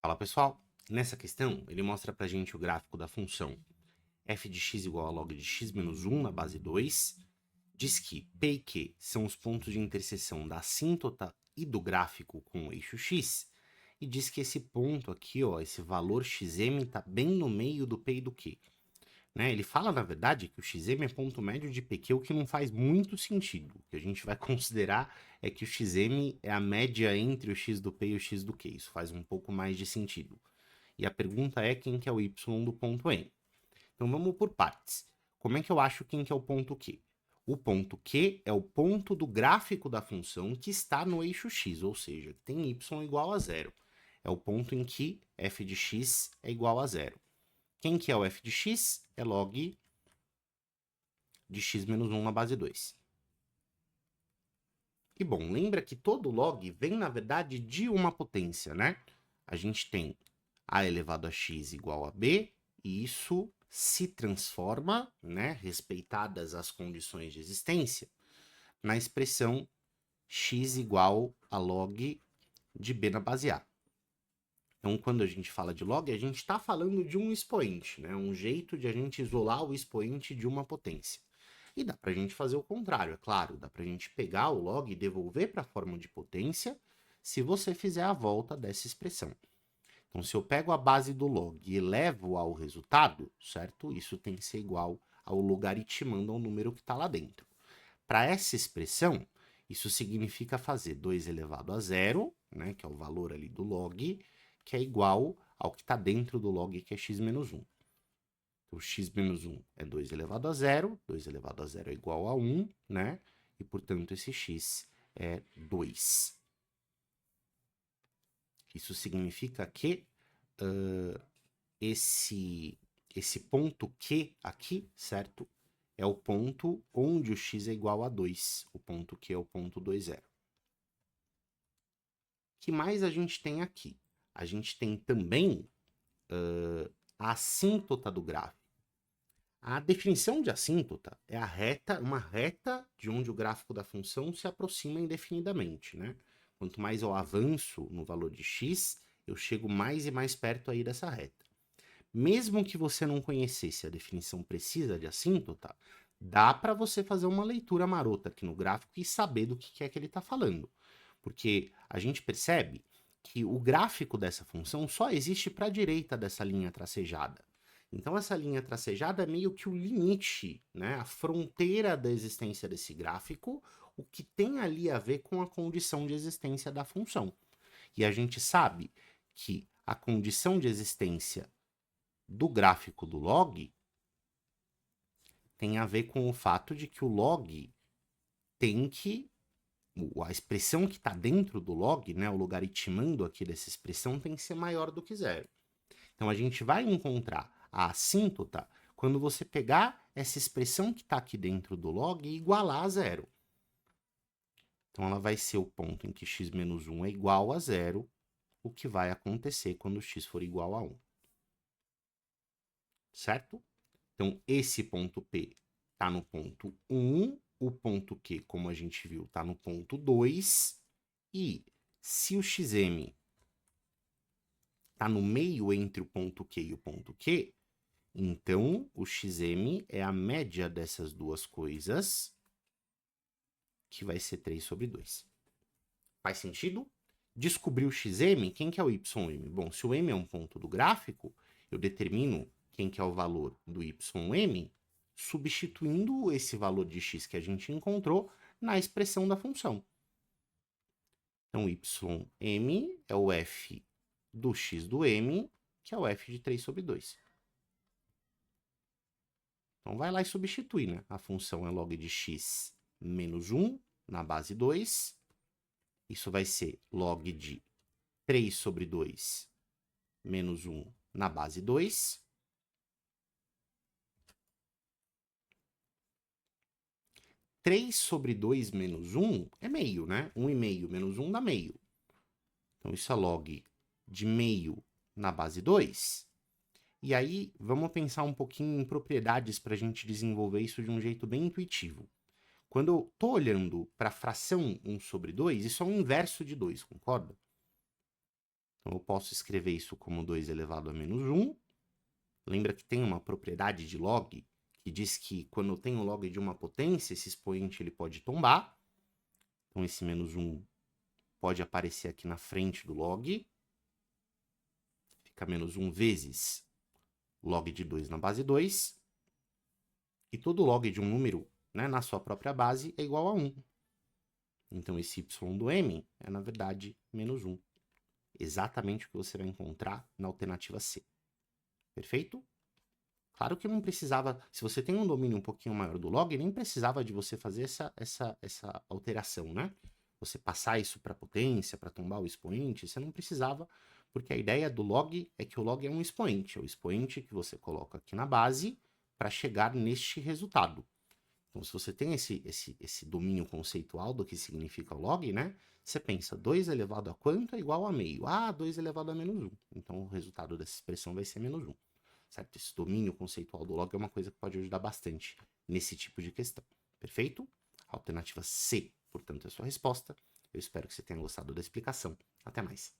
Fala pessoal, nessa questão ele mostra pra gente o gráfico da função f de x igual a log de x menos 1 na base 2, diz que P e Q são os pontos de interseção da assíntota e do gráfico com o eixo x, e diz que esse ponto aqui, ó, esse valor xm está bem no meio do P e do Q. Né? Ele fala, na verdade, que o xm é ponto médio de PQ, o que não faz muito sentido. O que a gente vai considerar é que o xm é a média entre o x do P e o x do Q. Isso faz um pouco mais de sentido. E a pergunta é quem que é o y do ponto M. Então vamos por partes. Como é que eu acho quem que é o ponto Q? O ponto Q é o ponto do gráfico da função que está no eixo x, ou seja, tem y igual a zero. É o ponto em que f de x é igual a zero. Quem que é o f de x? É log de x menos 1 na base 2. E bom, lembra que todo log vem, na verdade, de uma potência, né? A gente tem a elevado a x igual a b, e isso se transforma, né, respeitadas as condições de existência, na expressão x igual a log de b na base a. Então, quando a gente fala de log, a gente está falando de um expoente, né? Um jeito de a gente isolar o expoente de uma potência. E dá para a gente fazer o contrário, é claro. Dá para a gente pegar o log e devolver para a forma de potência se você fizer a volta dessa expressão. Então, se eu pego a base do log e elevo ao resultado, certo? Isso tem que ser igual ao logaritmando ao número que está lá dentro. Para essa expressão, isso significa fazer 2 elevado a zero, né, que é o valor ali do log, que é igual ao que está dentro do log, que é x menos 1. Então, x menos 1 é 2 elevado a zero, 2 elevado a zero é igual a 1, né? E, portanto, esse x é 2. Isso significa que esse, esse ponto Q aqui, certo? É o ponto onde o x é igual a 2. O ponto Q é o ponto 2, 0. O que mais a gente tem aqui? A gente tem também a assíntota do gráfico. A definição de assíntota é uma reta de onde o gráfico da função se aproxima indefinidamente, né? Quanto mais eu avanço no valor de x, eu chego mais e mais perto aí dessa reta. Mesmo que você não conhecesse a definição precisa de assíntota, dá para você fazer uma leitura marota aqui no gráfico e saber do que é que ele está falando. Porque a gente percebe que o gráfico dessa função só existe para a direita dessa linha tracejada. Então, essa linha tracejada é meio que o limite, né? A fronteira da existência desse gráfico, o que tem ali a ver com a condição de existência da função. E a gente sabe que a condição de existência do gráfico do log tem a ver com o fato de que o log tem que. A expressão que está dentro do log, né, o logaritmando aqui dessa expressão, tem que ser maior do que zero. Então a gente vai encontrar a assíntota quando você pegar essa expressão que está aqui dentro do log e igualar a zero. Então ela vai ser o ponto em que x menos 1 é igual a zero, o que vai acontecer quando x for igual a 1. Certo? Então, esse ponto P está no ponto 1, o ponto Q, como a gente viu, está no ponto 2, e se o xm está no meio entre o ponto Q e o ponto Q, então o xm é a média dessas duas coisas, que vai ser 3 sobre 2. Faz sentido? Descobrir o xm, quem que é o ym? Bom, se o m é um ponto do gráfico, eu determino quem que é o valor do ym substituindo esse valor de x que a gente encontrou na expressão da função. Então, ym é o f do x do m, que é o f de 3 sobre 2. Então, vai lá e substitui, né? A função é log de x menos 1 na base 2. Isso vai ser log de 3 sobre 2 menos 1 na base 2. 3 sobre 2 menos 1 é meio, né? 1,5 menos 1 dá meio. Então, isso é log de meio na base 2. E aí, vamos pensar um pouquinho em propriedades para a gente desenvolver isso de um jeito bem intuitivo. Quando eu estou olhando para a fração 1 sobre 2, isso é o inverso de 2, concorda? Então, eu posso escrever isso como 2 elevado a menos 1. Lembra que tem uma propriedade de log que diz que quando eu tenho log de uma potência, esse expoente ele pode tombar. Então, esse menos 1 pode aparecer aqui na frente do log. Fica menos 1 vezes log de 2 na base 2. E todo log de um número, né, na sua própria base é igual a 1. Então, esse y do m é, na verdade, menos 1. Exatamente o que você vai encontrar na alternativa C. Perfeito? Claro que não precisava, se você tem um domínio um pouquinho maior do log, nem precisava de você fazer essa alteração, né? Você passar isso para potência, para tombar o expoente, você não precisava, porque a ideia do log é que o log é um expoente, é o expoente que você coloca aqui na base para chegar neste resultado. Então, se você tem esse domínio conceitual do que significa o log, né? Você pensa, 2 elevado a quanto é igual a meio? Ah, 2 elevado a menos 1. Então, o resultado dessa expressão vai ser menos 1. Certo? Esse domínio conceitual do log é uma coisa que pode ajudar bastante nesse tipo de questão. Perfeito? Alternativa C, portanto, é a sua resposta. Eu espero que você tenha gostado da explicação. Até mais.